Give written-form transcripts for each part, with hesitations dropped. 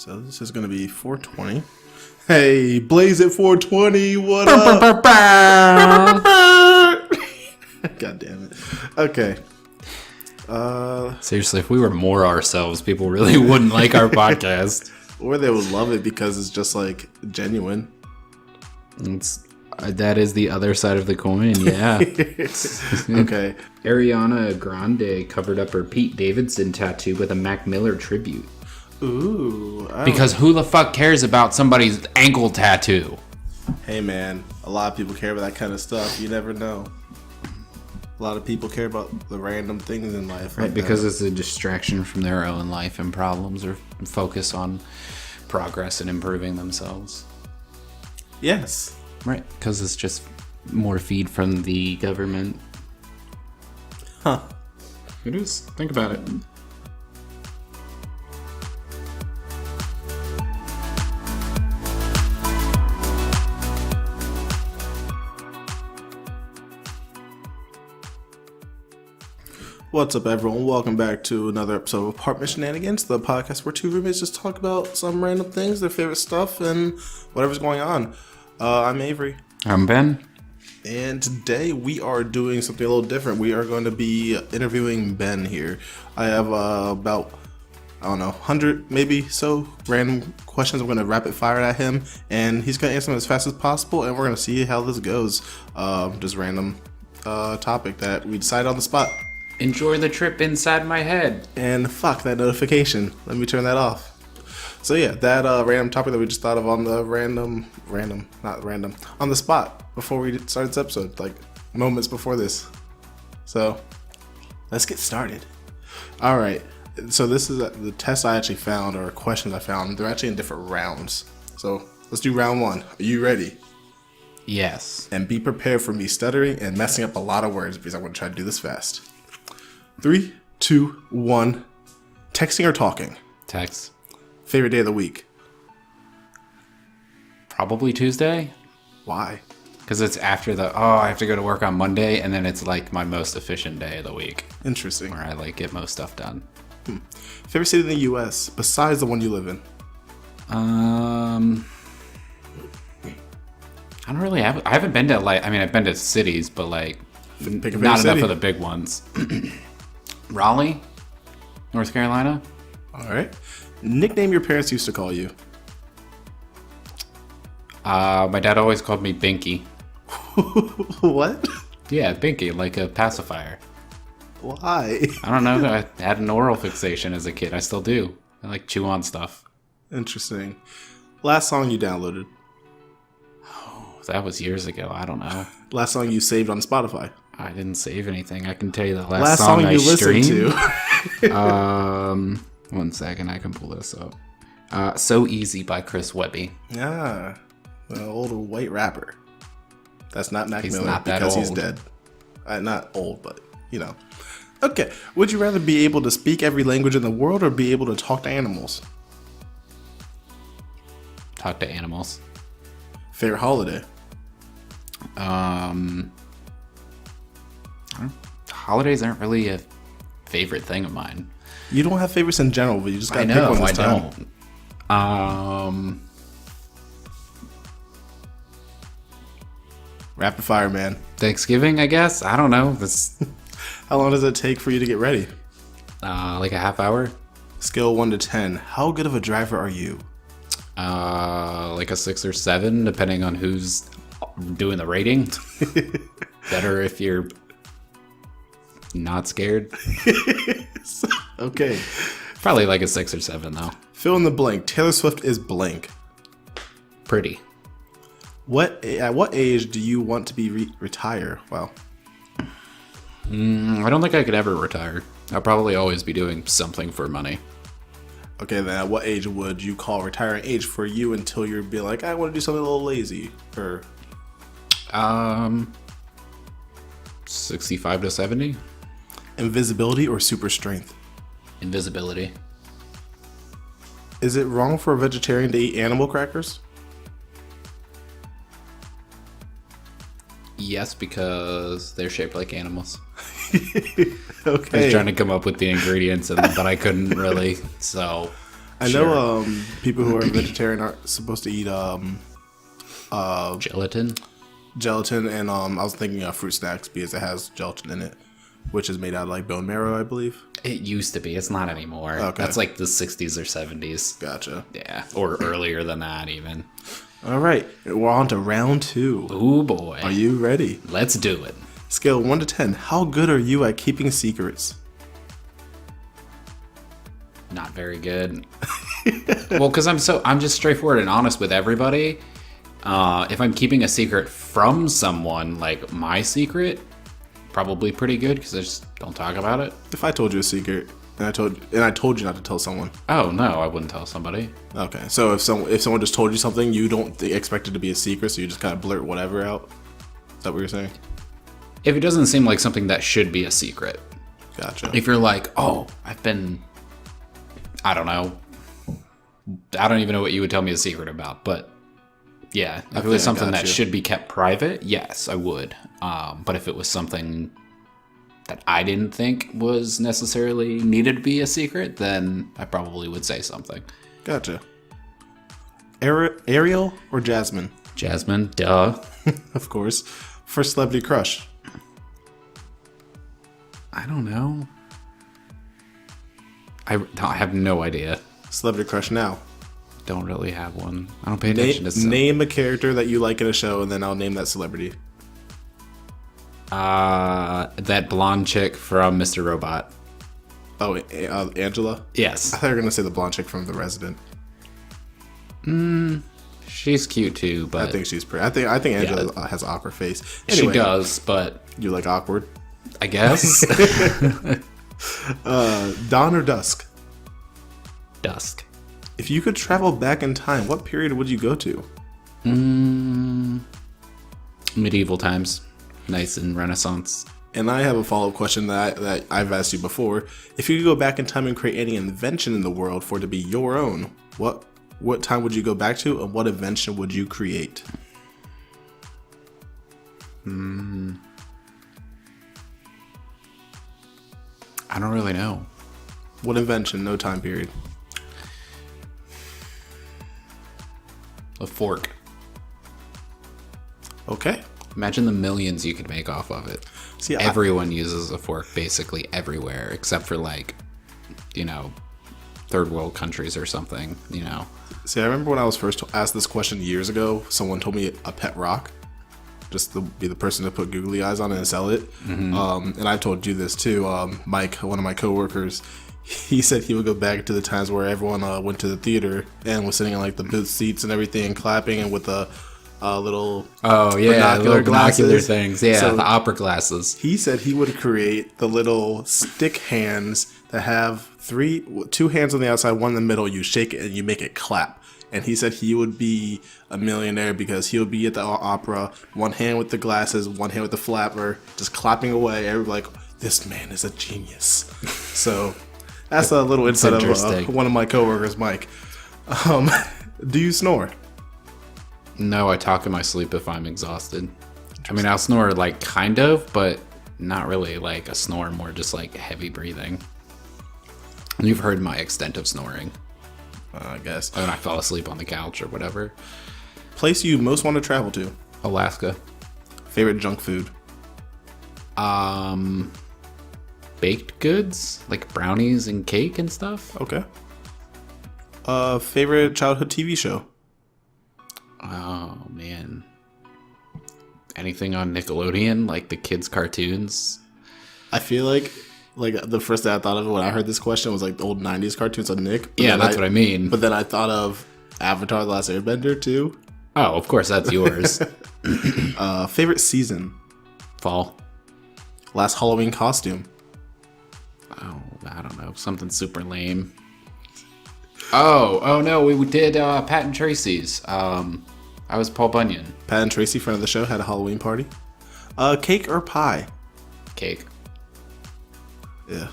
So this is going to be 420. Hey, Blaze at 420, what up? God damn it. Okay. Seriously, if we were more ourselves, people really wouldn't like our podcast. Or they would love it because it's just like genuine. That is the other side of the coin, yeah. Okay. Ariana Grande covered up her Pete Davidson tattoo with a Mac Miller tribute. Ooh. Because who the fuck cares about somebody's ankle tattoo? Hey man, a lot of people care about that kind of stuff. You never know. A lot of people care about the random things in life. Right, because it's a distraction from their own life and problems, or focus on progress and improving themselves. Yes. Right, because it's just more feed from the government. Huh. It is. Think about it. What's up, everyone? Welcome back to another episode of Apartment Shenanigans, the podcast where two roommates just talk about some random things, their favorite stuff, and whatever's going on. I'm Avery. I'm Ben. And today we are doing something a little different. We are going to be interviewing Ben here. I have about, 100 maybe so random questions. I'm going to rapid fire at him, and he's going to answer them as fast as possible, and we're going to see how this goes. Just random topic that we decided on the spot. Enjoy the trip inside my head. And fuck that notification. Let me turn that off. So yeah, that random topic that we just thought of on the on the spot before we started this episode, like moments before this. So let's get started. All right. So this is the tests I actually found, or questions I found. They're actually in different rounds. So let's do round one. Are you ready? Yes. And be prepared for me stuttering and messing up a lot of words because I'm going to try to do this fast. 3, 2, 1. Texting or talking? Text. Favorite day of the week? Probably Tuesday. Why? Because it's after I have to go to work on Monday, and then it's like my most efficient day of the week. Interesting. Where I get most stuff done. Favorite city in the U.S. besides the one you live in? I don't really have. I haven't been to I've been to cities, but Pick a not city. enough of the big ones. Raleigh, North Carolina. All right. Nickname your parents used to call you? My dad always called me Binky. What? Yeah, Binky, like a pacifier. Why? I don't know. I had an oral fixation as a kid. I still do. I like chew on stuff. Interesting. Last song you downloaded? That was years ago. I don't know. Last song you saved on Spotify? I didn't save anything. I can tell you the last song I you streamed. listened to? 1 second. I can pull this up. So Easy by Chris Webby. Yeah. The old white rapper. That's not Mac He's Miller not that because he's old. dead. Not old, but you know. Okay. Would you rather be able to speak every language in the world or be able to talk to animals? Talk to animals. Favorite holiday? Holidays aren't really a favorite thing of mine. You don't have favorites in general, but you just got to I pick know, one this I time. don't. Rapid fire, man. Thanksgiving, I guess. I don't know. This How long does it take for you to get ready? like a half hour. Scale 1 to 10. How good of a driver are you? Like a 6 or 7, depending on who's doing the rating. Better if you're not scared. Okay. Probably like a 6 or 7 though. Fill in the blank. Taylor Swift is blank. Pretty. At what age do you want to be retire? Wow. I don't think I could ever retire. I'll probably always be doing something for money. Okay, then at what age would you call retiring age for you until you'd be like, I want to do something a little lazy? Or 65 to 70. invisibility or super strength? Invisibility. Is it wrong for a vegetarian to eat animal crackers? Yes, because they're shaped like animals. I Okay. was trying to come up with the ingredients, but I couldn't really. So I know people who are vegetarian aren't supposed to eat Gelatin? gelatin, and I was thinking of fruit snacks because it has gelatin in it, which is made out of like bone marrow, I believe. It used to be. It's not anymore. Okay. That's like the 60s or 70s. Gotcha. Yeah, or earlier than that even. All right, we're on to round 2. Ooh, boy. Are you ready? Let's do it. Scale 1 to 10. How good are you at keeping secrets? Not very good. Well, because I'm just straightforward and honest with everybody. If I'm keeping a secret from someone, like my secret, probably pretty good because I just don't talk about it. If I told you a secret and I told you not to tell someone. Oh no, I wouldn't tell somebody. Okay, so if someone just told you something, you don't expect it to be a secret, so you just kind of blurt whatever out. Is that what you're saying? If it doesn't seem like something that should be a secret. Gotcha. If you're like, oh, I don't know. I don't even know what you would tell me a secret about, but yeah, if it was something that should be kept private, yes, I would. But if it was something that I didn't think was necessarily needed to be a secret, then I probably would say something. Gotcha. Ariel or Jasmine? Jasmine, duh. Of course. First celebrity crush? I don't know. I have no idea. Celebrity crush now? Don't really have one. I don't pay attention to stuff. Name a character that you like in a show, and then I'll name that celebrity. That blonde chick from Mr. Robot. Oh, Angela? Yes. I thought you were going to say the blonde chick from The Resident. She's cute too, but I think she's pretty. I think Angela has an awkward face. Anyway, she does, but you like awkward? I guess. Dawn or dusk? Dusk. If you could travel back in time, what period would you go to? Medieval times. Nice and Renaissance. And I have a follow-up question that I've asked you before. If you could go back in time and create any invention in the world for it to be your own, what time would you go back to, and what invention would you create? I don't really know. What invention? No time period. A fork. Okay. Imagine the millions you could make off of it. See, everyone uses a fork basically everywhere, except for like, third world countries or something, See, I remember when I was first asked this question years ago, someone told me a pet rock, just to be the person to put googly eyes on it and sell it. And I've told you this too. Mike, one of my coworkers, he said he would go back to the times where everyone went to the theater and was sitting in like the booth seats and everything and clapping and with the little binocular things. Yeah, So the opera glasses. he said he would create the little stick hands that have two hands on the outside, one in the middle. You shake it and you make it clap. And he said he would be a millionaire because he would be at the opera, one hand with the glasses, one hand with the flapper, just clapping away. Everybody like, this man is a genius. So that's a little insight of one of my coworkers, Mike. Do you snore? No, I talk in my sleep if I'm exhausted. I mean, I'll snore like kind of, but not really like a snore, more just like heavy breathing. You've heard my extent of snoring. I guess. When I fell asleep on the couch or whatever. Place you most want to travel to? Alaska. Favorite junk food? Baked goods, like brownies and cake and stuff. Okay. Favorite childhood TV show? Oh man. Anything on Nickelodeon, like the kids' cartoons? I feel like the first thing I thought of when I heard this question was like the old 90s cartoons on Nick. Yeah, that's what I mean. But then I thought of Avatar: The Last Airbender too. Oh, of course, that's yours. Favorite season? Fall. Last Halloween costume? Oh, I don't know. Something super lame. Oh no, we did Pat and Tracy's. I was Paul Bunyan. Pat and Tracy, friend of the show, had a Halloween party. Cake or pie? Cake. Yeah.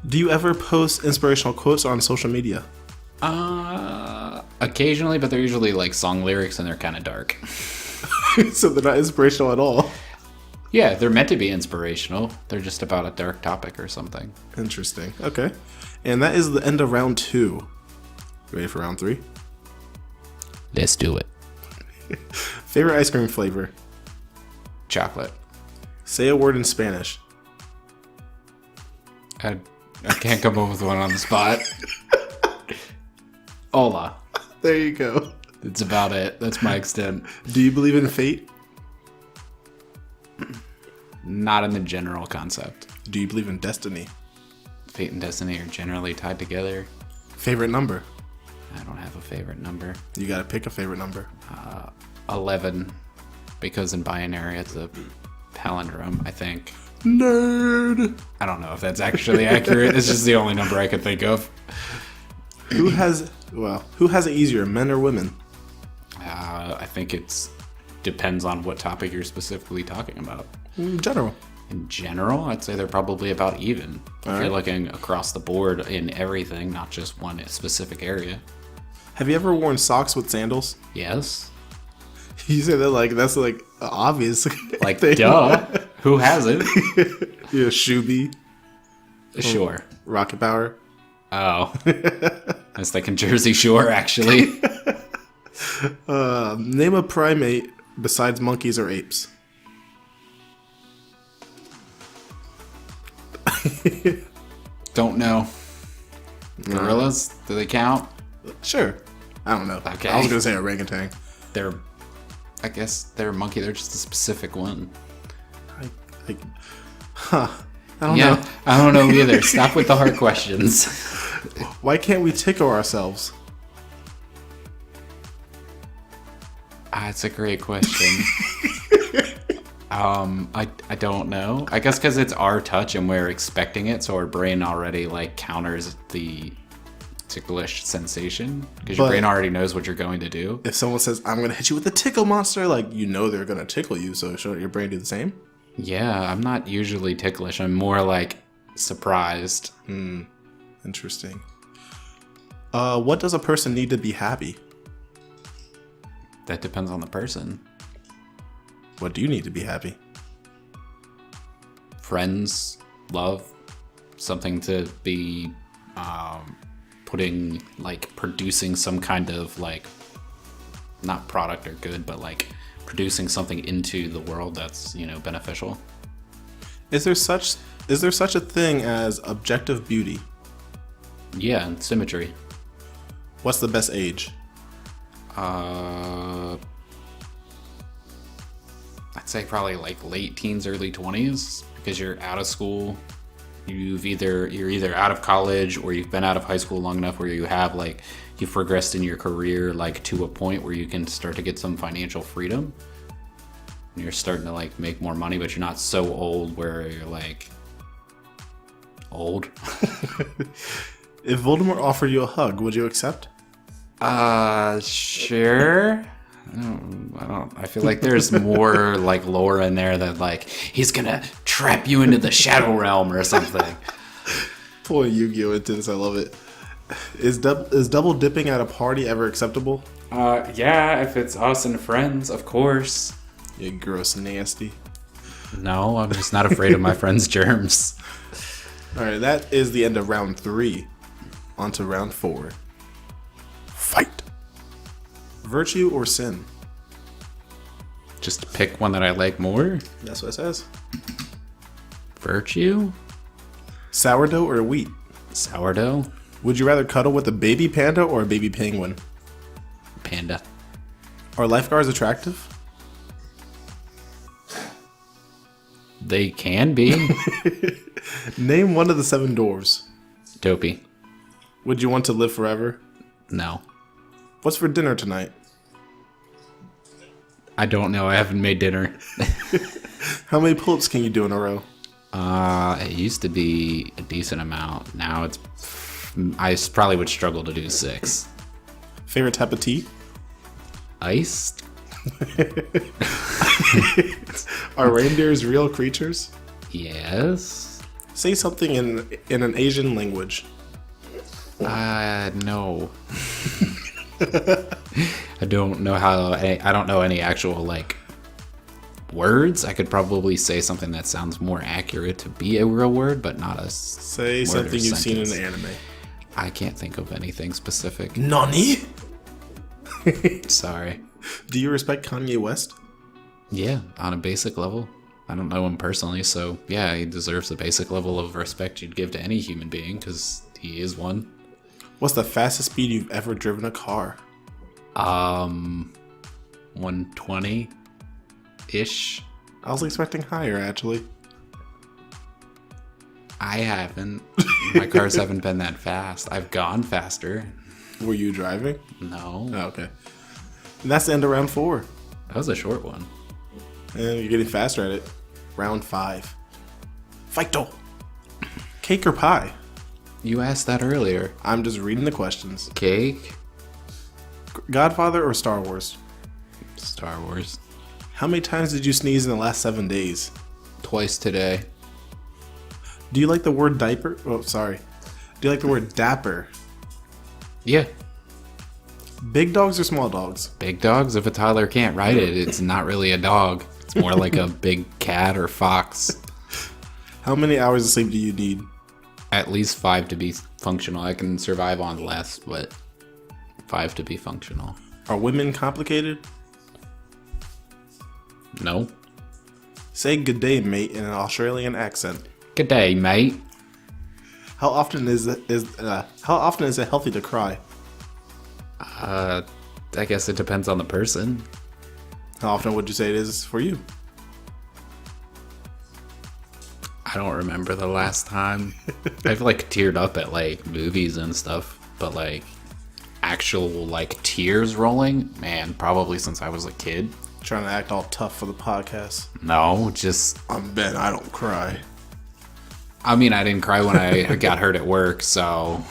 Do you ever post inspirational quotes on social media? Occasionally, but they're usually like song lyrics and they're kind of dark. So they're not inspirational at all. Yeah, they're meant to be inspirational. They're just about a dark topic or something. Interesting. Okay. And that is the end of round 2. Ready for round 3? Let's do it. Favorite ice cream flavor? Chocolate. Say a word in Spanish. I can't come up with one on the spot. Hola. There you go. That's about it. That's my extent. Do you believe in fate? Not in the general concept. Do you believe in destiny? Fate and destiny are generally tied together. Favorite number? I don't have a favorite number. You gotta pick a favorite number. 11, because in binary it's a palindrome, I think. Nerd! I don't know if that's actually accurate. It's just the only number I could think of. Who has it easier, men or women? I think it's depends on what topic you're specifically talking about. In general. In general, I'd say they're probably about even. If you're looking across the board in everything, not just one specific area. Have you ever worn socks with sandals? Yes. You say that like that's like obvious. Like, duh. Who hasn't? Yeah, Shoeby. Sure. Rocket Power. Oh. I was thinking Jersey Shore, actually. Name a primate besides monkeys or apes. Don't know. Gorillas? Do they count? Sure. I don't know. Okay. I was gonna say orangutan. I guess they're a monkey. They're just a specific one. I don't know. I don't know either. Stop with the hard questions. Why can't we tickle ourselves? That's a great question. I don't know. I guess because it's our touch and we're expecting it, so our brain already like counters the ticklish sensation because your brain already knows what you're going to do. If someone says, "I'm gonna hit you with a tickle monster," like you know they're gonna tickle you, so shouldn't your brain do the same? Yeah, I'm not usually ticklish. I'm more like surprised. Interesting. What does a person need to be happy? That depends on the person. What do you need to be happy? Friends, love, something to be producing some kind of like, not product or good, but like producing something into the world that's, beneficial. Is there such a thing as objective beauty? Yeah, and symmetry. What's the best age? I'd say probably like late teens, early 20s, because you're out of school. You're either out of college or you've been out of high school long enough where you've progressed in your career like to a point where you can start to get some financial freedom. And you're starting to like make more money, but you're not so old where you're like old. If Voldemort offered you a hug, would you accept? Sure. I feel like there's more like lore in there that like he's gonna trap you into the Shadow Realm or something. Pulling Yu-Gi-Oh into this, I love it. Is double dipping at a party ever acceptable? Yeah, if it's us and friends, of course. You gross nasty. No, I'm just not afraid of my friends' germs. All right, that is the end of round 3. On to round 4. Fight. Virtue or sin? Just pick one that I like more. That's what it says. Virtue? Sourdough or wheat? Sourdough? Would you rather cuddle with a baby panda or a baby penguin? Panda. Are lifeguards attractive? They can be. Name one of the 7 dwarves. Dopey. Would you want to live forever? No. What's for dinner tonight? I don't know. I haven't made dinner. How many pull-ups can you do in a row? It used to be a decent amount. Now I probably would struggle to do 6. Favorite type of tea? Iced? Are reindeers real creatures? Yes. Say something in an Asian language. No. I don't know I don't know any actual like words. I could probably say something that sounds more accurate to be a real word, but not a Say word something or you've seen in sentence. the anime. I can't think of anything specific. Nani? Sorry. Do you respect Kanye West? Yeah, on a basic level. I don't know him personally, so yeah, he deserves the basic level of respect you'd give to any human being, because he is one. What's the fastest speed you've ever driven a car? 120-ish. I was expecting higher, actually. I haven't. My cars haven't been that fast. I've gone faster. Were you driving? No. Oh, okay. And that's the end of round 4. That was a short one. And you're getting faster at it. Round 5. Fight-o! Cake or pie? You asked that earlier. I'm just reading the questions. Cake? Godfather or Star Wars? Star Wars. How many times did you sneeze in the last 7 days? Twice today. Do you like the word diaper? Oh, sorry. Do you like the word dapper? Yeah. Big dogs or small dogs? Big dogs? If a toddler can't ride it, it's not really a dog. It's more like a big cat or fox. How many hours of sleep do you need? At least 5 to be functional. I can survive on less, but 5 to be functional. Are women complicated? No. Say good day, mate, in an Australian accent. Good day, mate. How often is it healthy to cry? I guess it depends on the person. How often would you say it is for you? I don't remember the last time. I've like teared up at like movies and stuff, but like actual like tears rolling, man, probably since I was a kid. Trying to act all tough for the podcast. No, just I'm Ben, I don't cry. I mean, I didn't cry when I got hurt at work, so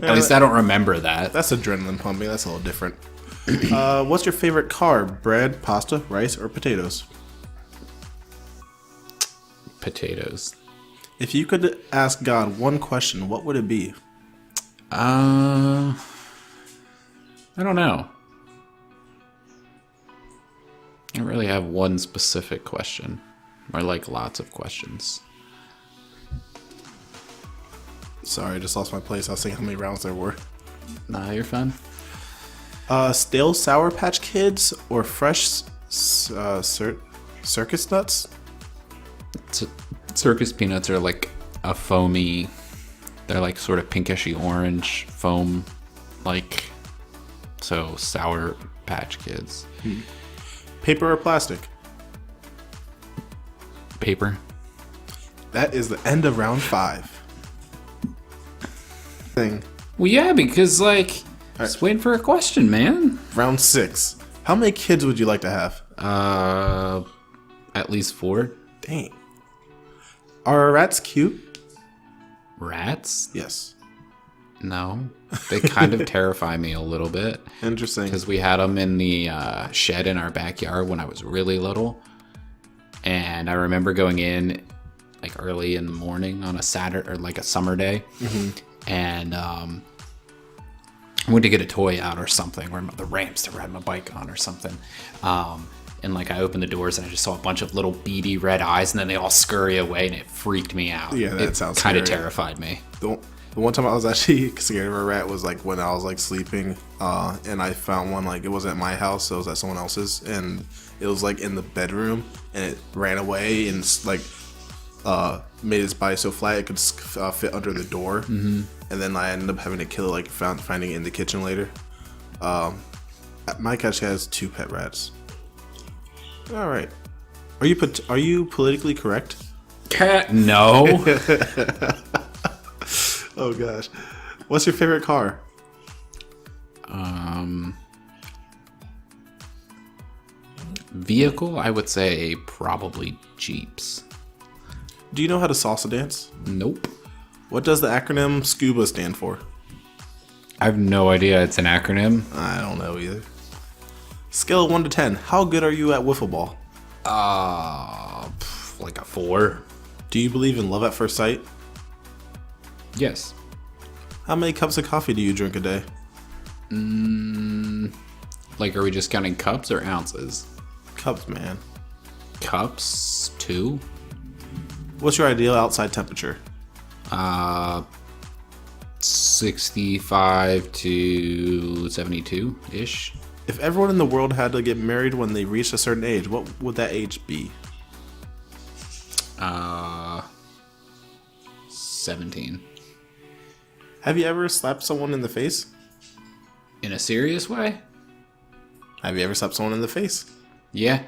at least I don't remember that. That's adrenaline pumping. That's a little different. What's your favorite carb? Bread, pasta, rice, or potatoes? Potatoes. If you could ask God one question, what would it be? I don't know. I don't really have one specific question, or like lots of questions. Sorry, I just lost my place. I was saying how many rounds there were. Nah, you're fine. Stale Sour Patch Kids or fresh circus nuts? Circus peanuts are like a foamy, they're like sort of pinkishy orange foam, like, so Sour Patch Kids. Paper or plastic? Paper. That is the end of round 5. Well, yeah, because like, just waiting for a question, man. Round 6. How many kids would you like to have? At least 4. Dang. Are rats cute? Rats? Yes. No. They kind of terrify me a little bit. Interesting. Because we had them in the shed in our backyard when I was really little. And I remember going in like early in the morning on a Saturday or like a summer day. Mm-hmm. And I went to get a toy out or something, or the ramps to ride my bike on or something. And like I opened the doors and I just saw a bunch of little beady red eyes, and then they all scurry away, and it freaked me out. Yeah, that sounds kind of scary. terrified me. The one time I was actually scared of a rat was like when I was like sleeping, and I found one, like it wasn't at my house, it was at someone else's, and it was like in the bedroom, and it ran away and like made its body so flat it could fit under the door. Mm-hmm. And then I ended up having to kill it, like finding it in the kitchen later. My cat has 2 pet rats. All right. Are you politically correct? Cat? No. Oh gosh. What's your favorite car? Vehicle? I would say probably Jeeps. Do you know how to salsa dance? Nope. What does the acronym SCUBA stand for? I have no idea. It's an acronym. I don't know either. Scale of 1 to 10. How good are you at wiffle ball? Like a 4. Do you believe in love at first sight? Yes. How many cups of coffee do you drink a day? Like, are we just counting cups or ounces? Cups, man. Cups? 2. What's your ideal outside temperature? 65 to 72-ish. If everyone in the world had to get married when they reached a certain age, what would that age be? 17. Have you ever slapped someone in the face? In a serious way? Have you ever slapped someone in the face? Yeah.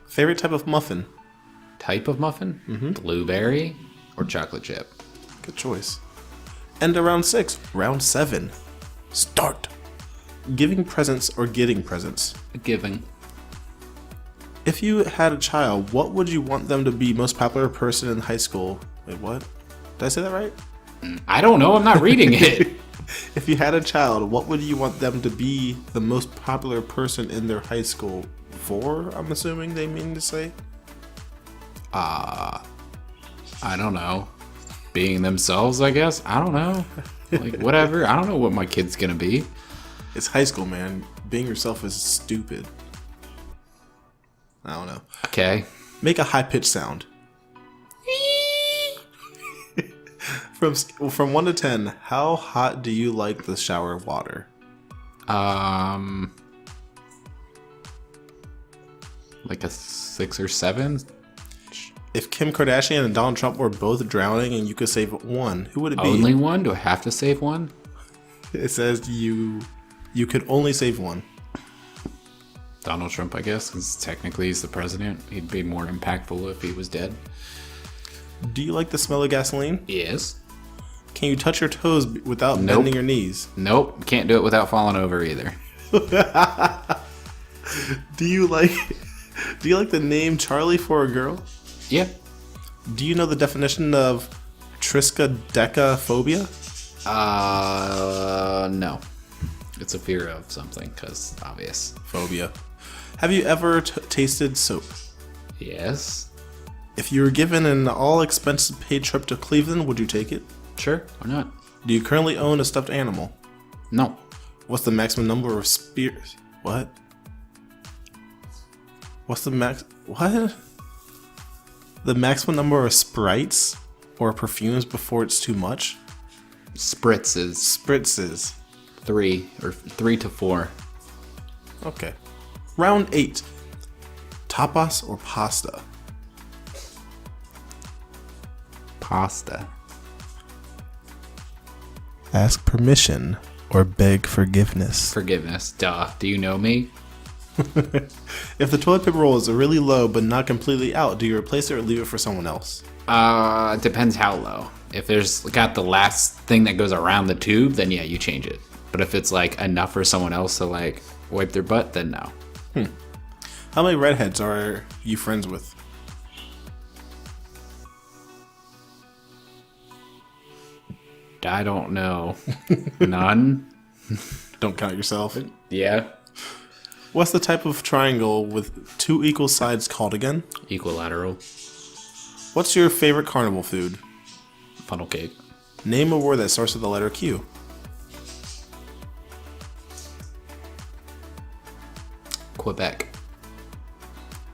Favorite type of muffin? Type of muffin? Mm-hmm. Blueberry or chocolate chip? Good choice. And round 6. Round 7. Start. Giving presents or getting presents? Giving. If you had a child, what would you want them to be most popular person in high school? Wait, what? Did I say that right? I don't know. I'm not reading it. If you had a child, what would you want them to be the most popular person in their high school for? I'm assuming they mean to say. I don't know. Being themselves, I guess. I don't know. Like, whatever. I don't know what my kid's gonna be. It's high school, man. Being yourself is stupid. I don't know. Okay. Make a high-pitched sound. From 1 to 10, how hot do you like the shower water? Like a 6 or 7. If Kim Kardashian and Donald Trump were both drowning and you could save one, who would it be? Only one? Do I have to save one? It says you could only save one. Donald Trump, I guess, because technically he's the president. He'd be more impactful if he was dead. Do you like the smell of gasoline? Yes. Can you touch your toes without bending your knees? Nope. Can't do it without falling over either. Do you like the name Charlie for a girl? Yeah. Do you know the definition of triskaidekaphobia? No. It's a fear of something, because obvious. Phobia. Have you ever tasted soap? Yes. If you were given an all-expenses paid trip to Cleveland, would you take it? Sure, why not? Do you currently own a stuffed animal? No. What's the maximum number of spears? What? What's the what? The maximum number of sprites or perfumes before it's too much? Spritzes. Spritzes. 3 to 4. Okay. Round 8. Tapas or pasta? Pasta. Ask permission or beg forgiveness. Forgiveness. Duh. Do you know me? If the toilet paper roll is really low but not completely out, do you replace it or leave it for someone else? Depends how low. If there's got the last thing that goes around the tube, then yeah, you change it. But if it's like enough for someone else to like wipe their butt, then no. How many redheads are you friends with? I don't know. None? Don't count yourself. Yeah. What's the type of triangle with 2 equal sides called again? Equilateral. What's your favorite carnival food? Funnel cake. Name a word that starts with the letter Q. Quebec.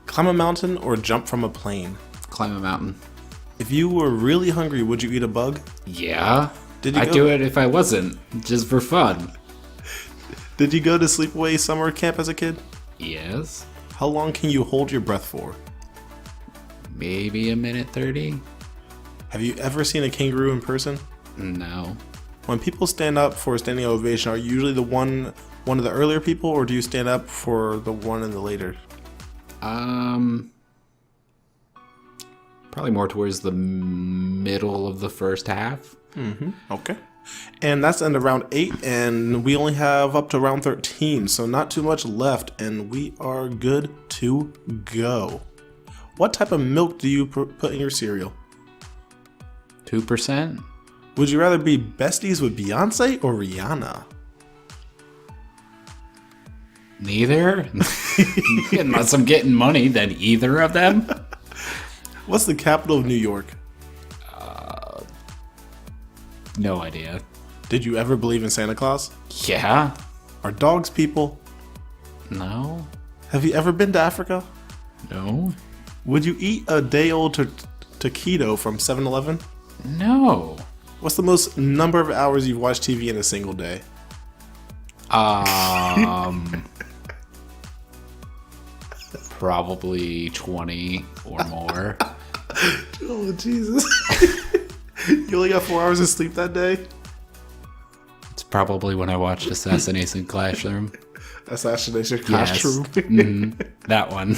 Climb a mountain or jump from a plane? Climb a mountain. If you were really hungry, would you eat a bug? Yeah. Did you I'd do it if I wasn't, just for fun. Did you go to sleepaway summer camp as a kid? Yes. How long can you hold your breath for? Maybe a minute 30. Have you ever seen a kangaroo in person? No. When people stand up for a standing ovation, are you usually the one of the earlier people, or do you stand up for the one in the later? Probably more towards the middle of the first half. Okay. And that's end of round 8, and we only have up to round 13, so not too much left, and we are good to go. What type of milk do you put in your cereal? 2%? Would you rather be besties with Beyonce or Rihanna? Neither. Unless I'm getting money, then either of them. What's the capital of New York? No idea. Did you ever believe in Santa Claus? Yeah. Are dogs people? No. Have you ever been to Africa? No. Would you eat a day-old taquito from 7-Eleven? No. What's the most number of hours you've watched TV in a single day? Probably 20 or more. Oh, Jesus. You only got 4 hours of sleep that day? It's probably when I watched Assassination Classroom. Assassination Yes. Classroom. That one.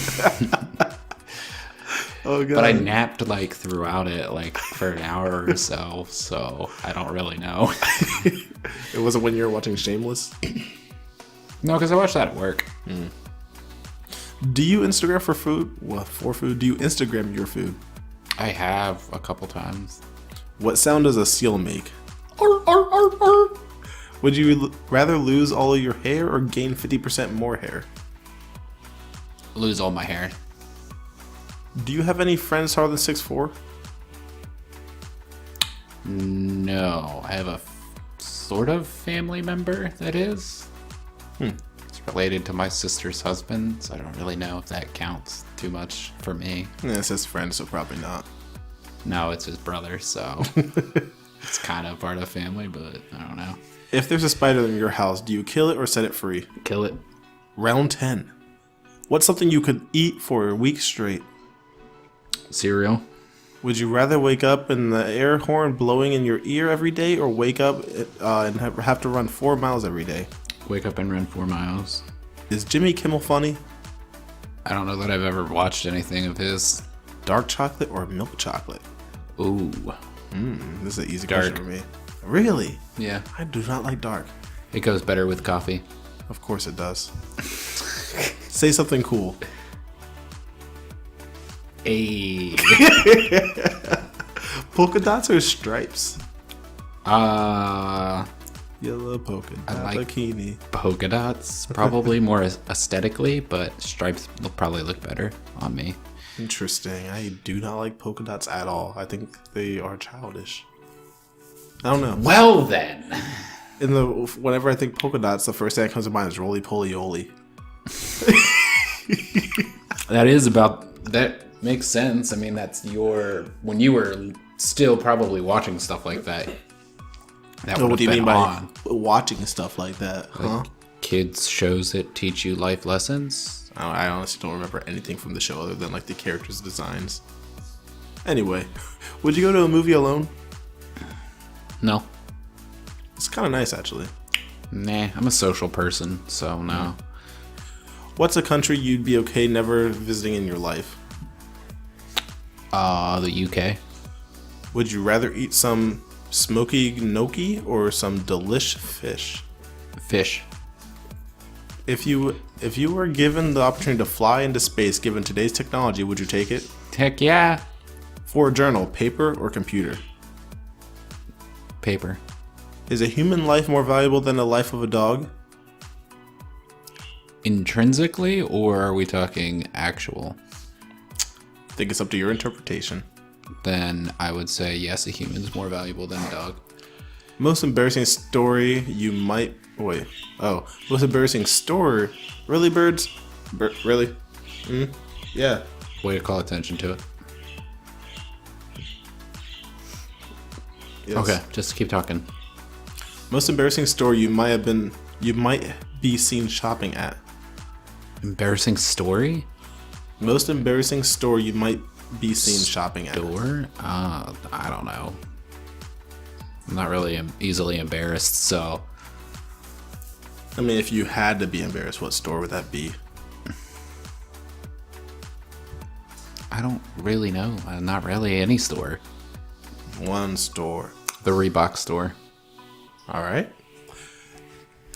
Oh, God. But I napped like throughout it, like for an hour or so I don't really know. It wasn't when you were watching Shameless? No, because I watched that at work. Do you Instagram for food? Well, for food? Do you Instagram your food? I have a couple times. What sound does a seal make? Would you rather lose all of your hair or gain 50% more hair? Lose all my hair. Do you have any friends taller than 6'4"? No, I have a sort of family member that is. It's related to my sister's husband, so I don't really know if that counts too much for me. Yeah, it says friend, so probably not. No, it's his brother, so it's kind of part of family, but I don't know. If there's a spider in your house, do you kill it or set it free? Kill it. Round 10. What's something you could eat for a week straight? Cereal. Would you rather wake up and the air horn blowing in your ear every day, or wake up and have to run 4 miles every day? Wake up and run 4 miles. Is Jimmy Kimmel funny? I don't know that I've ever watched anything of his. Dark chocolate or milk chocolate? Ooh. This is an easy Dark. question for me. Really? Yeah. I do not like dark. It goes better with coffee. Of course it does. Say something cool. Ayy. Polka dots or stripes? Uh, Yellow polka dot like- bikini. polka dots, probably more aesthetically, but stripes will probably look better on me. Interesting. I do not like polka dots at all. I think they are childish. I don't know. Well then. Whenever I think polka dots, the first thing that comes to mind is roly poly oly. That makes sense. I mean, that's when you were still probably watching stuff like that. That What would do you have mean been by on. watching stuff like that? Huh? Kids shows that teach you life lessons. I honestly don't remember anything from the show other than like the characters' designs. Anyway, would you go to a movie alone? No. It's kind of nice actually. Nah, I'm a social person, so no. What's a country you'd be okay never visiting in your life? The UK. Would you rather eat some smoky gnocchi or some delish fish? Fish. If you were given the opportunity to fly into space given today's technology, would you take it? Heck yeah. For a journal, paper or computer? Paper. Is a human life more valuable than the life of a dog? Intrinsically, or are we talking actual? I think it's up to your interpretation. Then I would say yes, a human's more valuable than a dog. Most embarrassing story you might... Wait. Oh. Most embarrassing story... Really, birds? Really? Yeah. Way to call attention to it. Yes. Okay, just keep talking. Most embarrassing store you might be seen shopping at. Embarrassing story? Most embarrassing store you might be seen shopping at. Door? I don't know. I'm not really easily embarrassed, so I mean, if you had to be embarrassed, what store would that be? I don't really know. Not really any store. One store. The Reebok store. All right.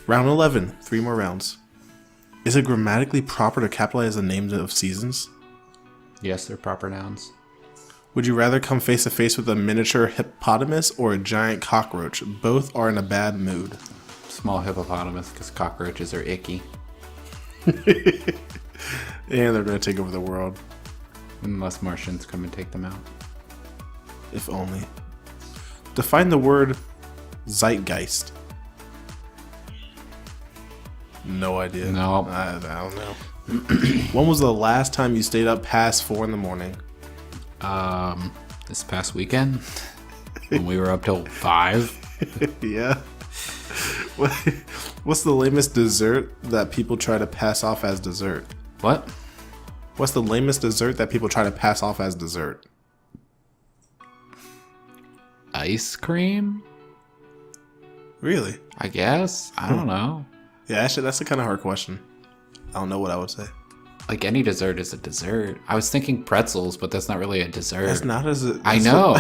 Round 11. 3 more rounds. Is it grammatically proper to capitalize the names of seasons? Yes, they're proper nouns. Would you rather come face to face with a miniature hippopotamus or a giant cockroach? Both are in a bad mood. Small hippopotamus, because cockroaches are icky. And they're going to take over the world. Unless Martians come and take them out. If only. Define the word zeitgeist. No idea. No. I don't know. When was the last time you stayed up past 4 in the morning? This past weekend. when we were up till 5. Yeah. What's the lamest dessert that people try to pass off as dessert? What? What's the lamest dessert that people try to pass off as dessert? Ice cream? Really? I guess. I don't know. Yeah, actually, that's a kind of hard question. I don't know what I would say. Like, any dessert is a dessert. I was thinking pretzels, but that's not really a dessert. That's not as a... I know.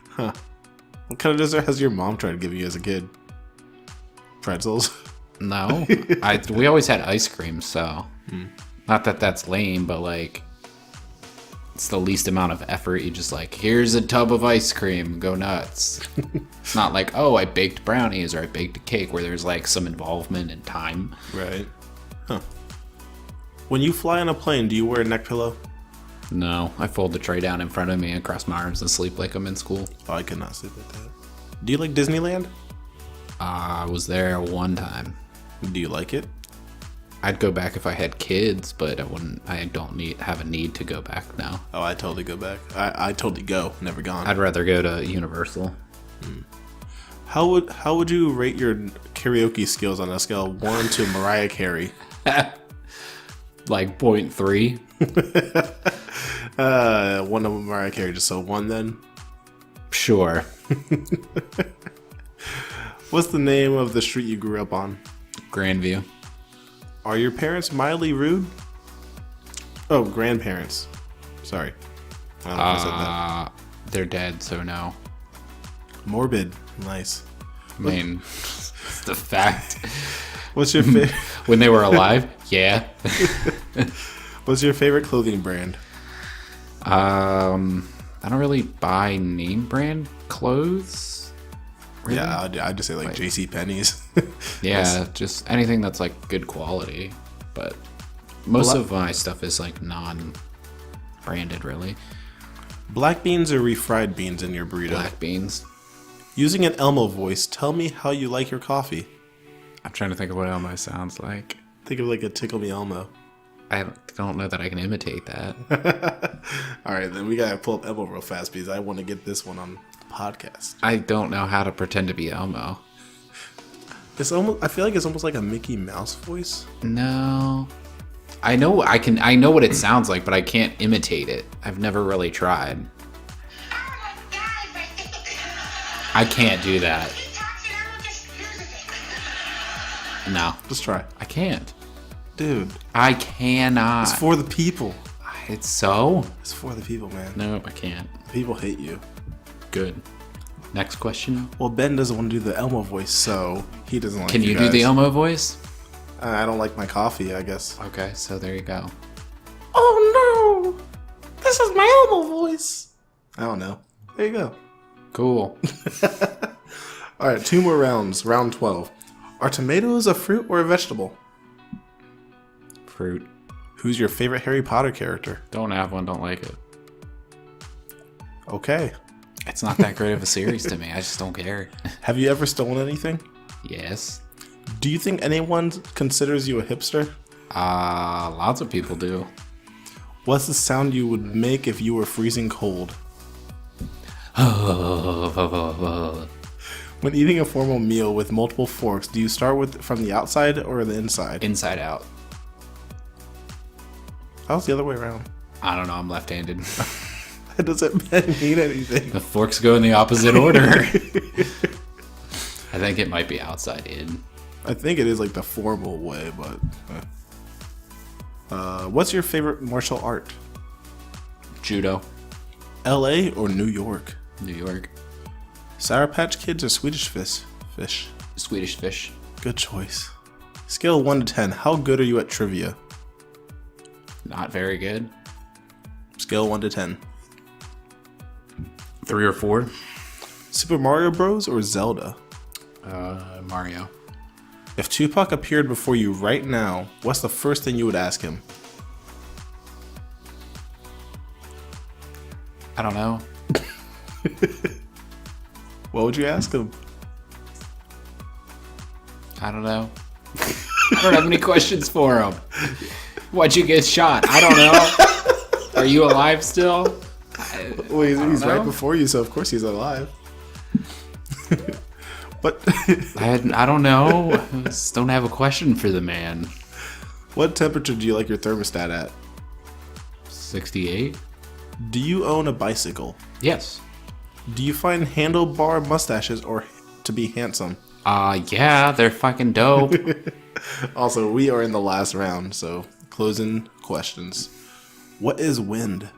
Huh. What kind of dessert has your mom tried to give you as a kid? Pretzels? No. We always had ice cream, so... Not that that's lame, but, like... It's the least amount of effort. You just like, here's a tub of ice cream. Go nuts. It's not like, oh, I baked brownies or I baked a cake where there's, like, some involvement and time. Right. Huh. When you fly on a plane, do you wear a neck pillow? No, I fold the tray down in front of me and cross my arms and sleep like I'm in school. Oh, I could not sleep like that. Do you like Disneyland? I was there one time. Do you like it? I'd go back if I had kids, but I don't have a need to go back now. Oh, I totally go back. I totally go. Never gone. I'd rather go to Universal. How would you rate your karaoke skills on a scale of 1 to Mariah Carey? Like 0.3. 1 to Mariah Carey, just so 1 then. Sure. What's the name of the street you grew up on? Grandview. Are your parents mildly rude? Oh, grandparents. Sorry. I don't know if I said that. They're dead, so no. Morbid. Nice. I mean, it's the fact. What's your favorite? When they were alive? Yeah. What's your favorite clothing brand? I don't really buy name brand clothes. Really? Yeah, I'd just say like JCPenney's. Yeah, just anything that's like good quality. But most of my stuff is like non-branded, really. Black beans or refried beans in your burrito? Black beans. Using an Elmo voice, tell me how you like your coffee. I'm trying to think of what Elmo sounds like. Think of like a Tickle Me Elmo. I don't know that I can imitate that. All right, then we gotta pull up Elmo real fast because I want to get this one on the podcast. I don't know how to pretend to be Elmo. It's almost. I feel like it's almost like a Mickey Mouse voice. No, I know what it sounds like, but I can't imitate it. I've never really tried. I can't do that. No, Just try. I can't. Dude, I cannot. it's for the people. It's so? It's for the people, man. No, I can't. People hate you. Good. Next question. Well, Ben doesn't want to do the Elmo voice, so he doesn't like Can you do guys. the Elmo voice? I don't like my coffee, I guess. Okay, so there you go. Oh no! This is my Elmo voice. I don't know. There you go. Cool. All right, 2 more rounds. Round 12. Are tomatoes a fruit or a vegetable? Fruit. Who's your favorite Harry Potter character? Don't have one, don't like it. Okay. It's not that great of a series to me. I just don't care. Have you ever stolen anything? Yes. Do you think anyone considers you a hipster? Lots of people do. What's the sound you would make if you were freezing cold? When eating a formal meal with multiple forks, do you start from the outside or the inside? Inside out. How's the other way around? I don't know, I'm left-handed. That doesn't mean anything. The forks go in the opposite order. I think it might be outside in. I think it is like the formal way, but... what's your favorite martial art? Judo. LA or New York? New York. Sour Patch Kids or Swedish Fish? Swedish Fish. Good choice. Scale of 1 to 10, how good are you at trivia? Not very good. Scale 1 to 10. 3 or 4. Super Mario Bros. Or Zelda? Mario. If Tupac appeared before you right now, what's the first thing you would ask him? I don't know. What would you ask him? I don't know. I don't have any questions for him. Why'd you get shot? I don't know. Are you alive still? Well, he's right before you, so of course he's alive. But I don't know. I just don't have a question for the man. What temperature do you like your thermostat at? 68? Do you own a bicycle? Yes. Do you find handlebar mustaches or to be handsome? Yeah, they're fucking dope. Also, we are in the last round, so closing questions. What is wind?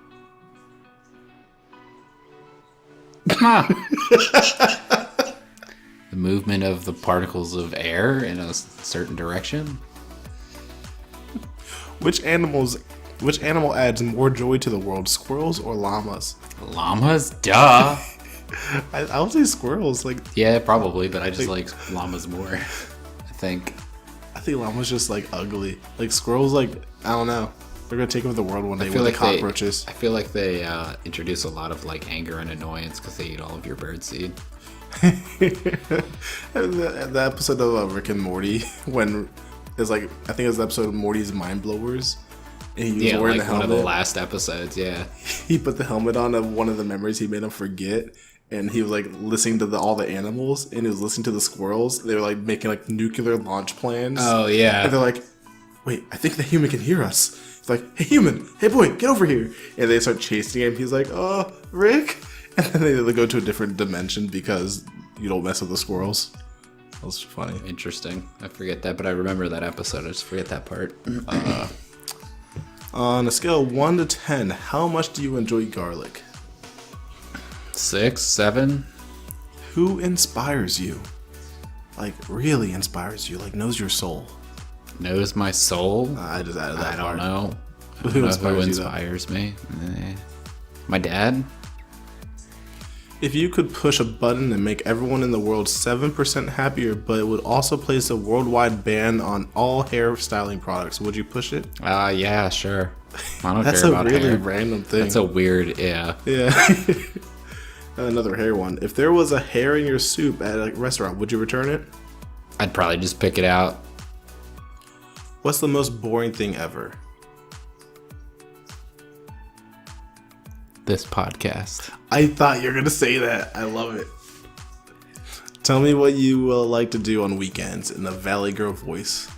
The movement of the particles of air in a certain direction. Which animal adds more joy to the world, squirrels or llamas? Llamas? Duh. I would say squirrels. Like, yeah, probably, but I just like llamas more. I think llamas just like ugly. Like squirrels, like I don't know. They're gonna take over the world one day with like cockroaches. I feel like they introduce a lot of like anger and annoyance because they eat all of your birdseed. the episode of Rick and Morty when it's like I think it was the episode of Morty's Mind Blowers. And he was wearing the helmet. One of the last episodes, yeah. He put the helmet on of one of the memories he made him forget. And he was like listening to all the animals, and he was listening to the squirrels. They were like making like nuclear launch plans. Oh yeah. And they're like, "Wait, I think the human can hear us." It's like, "Hey human, hey boy, get over here!" And they start chasing him. He's like, "Oh, Rick," and then they go to a different dimension because you don't mess with the squirrels. That was funny. Interesting. I forget that, but I remember that episode. I just forget that part. On a scale of 1 to 10, how much do you enjoy garlic? 6, 7. Who inspires you? Like, really inspires you? Like, knows your soul? Knows my soul? I just added that I don't know. Who inspires me? My dad? If you could push a button and make everyone in the world 7% happier, but it would also place a worldwide ban on all hair styling products, would you push it? Yeah, sure. I don't That's care about a really hair. random thing. That's a weird, yeah. Yeah. Another hair one. If there was a hair in your soup at a restaurant, would you return it? I'd probably just pick it out. What's the most boring thing ever? This podcast. I thought you were going to say that. I love it. Tell me what you like to do on weekends in a Valley Girl voice.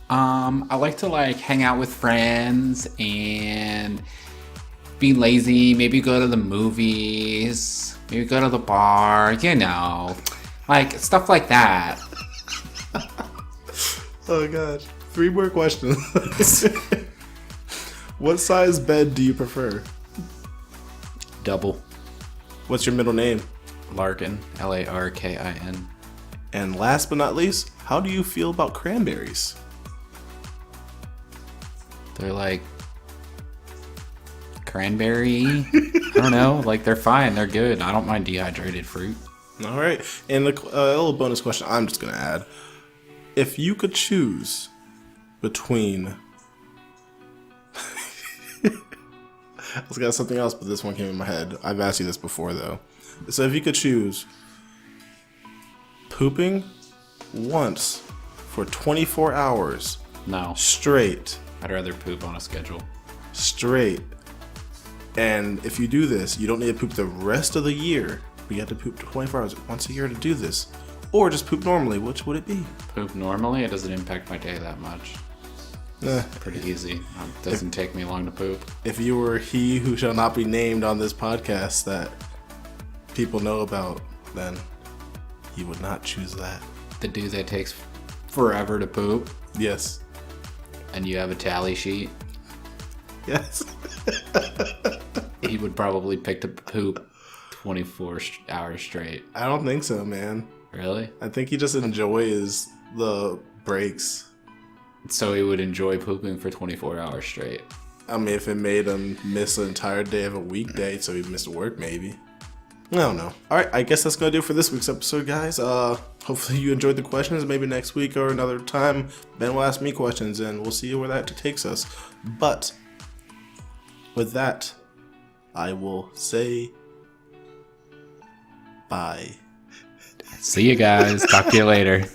I like to like hang out with friends and be lazy, maybe go to the movies, maybe go to the bar, you know, like stuff like that. Oh gosh. 3 more questions. What size bed do you prefer? Double. What's your middle name? Larkin. Larkin. And last but not least, how do you feel about cranberries? They're like cranberry. I don't know. Like they're fine. They're good. I don't mind dehydrated fruit. All right. And a little bonus question I'm just going to add. If you could choose between... I was got something else, but this one came in my head. I've asked you this before, though. So if you could choose pooping once for 24 hours No. straight, I'd rather poop on a schedule. straight, and if you do this, you don't need to poop the rest of the year, but you have to poop 24 hours once a year to do this. Or just poop normally, which would it be? Poop normally, it doesn't impact my day that much. Pretty easy. It doesn't take me long to poop. If you were he who shall not be named on this podcast that people know about, then you would not choose that. The dude that takes forever to poop, Yes. and you have a tally sheet, Yes. he would probably pick to poop 24 hours straight. I don't think so, man. Really? I think he just enjoys the breaks. So he would enjoy pooping for 24 hours straight. I mean, if it made him miss an entire day of a weekday, so he missed work, maybe. I don't know. All right, I guess that's going to do it for this week's episode, guys. Hopefully you enjoyed the questions. Maybe next week or another time, Ben will ask me questions, and we'll see where that takes us. But with that, I will say bye. See you guys. Talk to you later.